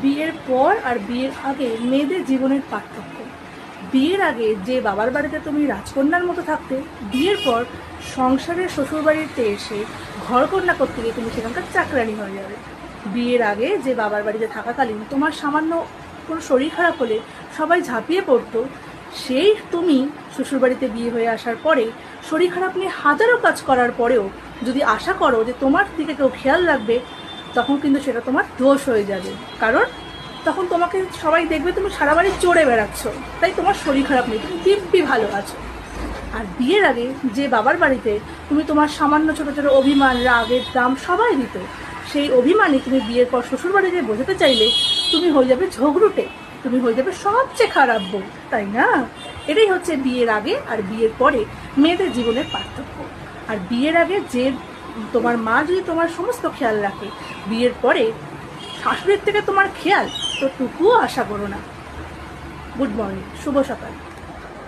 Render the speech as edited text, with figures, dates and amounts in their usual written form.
বিয়ের পর আর বিয়ের আগে মেয়েদের জীবনের পার্থক্য। বিয়ের আগে যে বাবার বাড়িতে তুমি রাজকন্যার মতো থাকতে, বিয়ের পর সংসারের শ্বশুরবাড়িতে এসে ঘরকন্যা করতে গিয়ে তুমি সেখানকার চাকরানি হয়ে যাবে। বিয়ের আগে যে বাবার বাড়িতে থাকাকালীন তোমার সামান্য কোনো শরীর খারাপ হলে সবাই ঝাঁপিয়ে পড়তো, সেই তুমি শ্বশুরবাড়িতে বিয়ে হয়ে আসার পরে শরীর খারাপ নিয়ে হাজারো কাজ করার পরেও যদি আশা করো যে তোমার দিকে কেউ খেয়াল রাখবে, তখন কিন্তু সেটা তোমার দোষ হয়ে যাবে। কারণ তখন তোমাকে সবাই দেখবে তুমি সারা বাড়ি চড়ে বেড়াচ্ছ, তাই তোমার শরীর খারাপ নেই, তুমি দিব্যি ভালো আছো। আর বিয়ের আগে যে বাবার বাড়িতে তুমি তোমার সামান্য ছোটো ছোটো অভিমান, রাগের দাম সবাই দিত, সেই অভিমানে তুমি বিয়ের পর শ্বশুরবাড়িতে বোঝাতে চাইলে তুমি হয়ে যাবে ঝগড়ুটে, তুমি হয়ে যাবে সবচেয়ে খারাপ বউ, তাই না? এটাই হচ্ছে বিয়ের আগে আর বিয়ের পরে মেয়েদের জীবনের পার্থক্য। আর বিয়ের আগে যে তোমার মা যদি তোমার সমস্ত খেয়াল রাখে, বিয়ের পরে শাশুড়ির থেকে তোমার খেয়াল তো টুকুও আশা করো না। গুড মর্নিং, শুভ সকাল।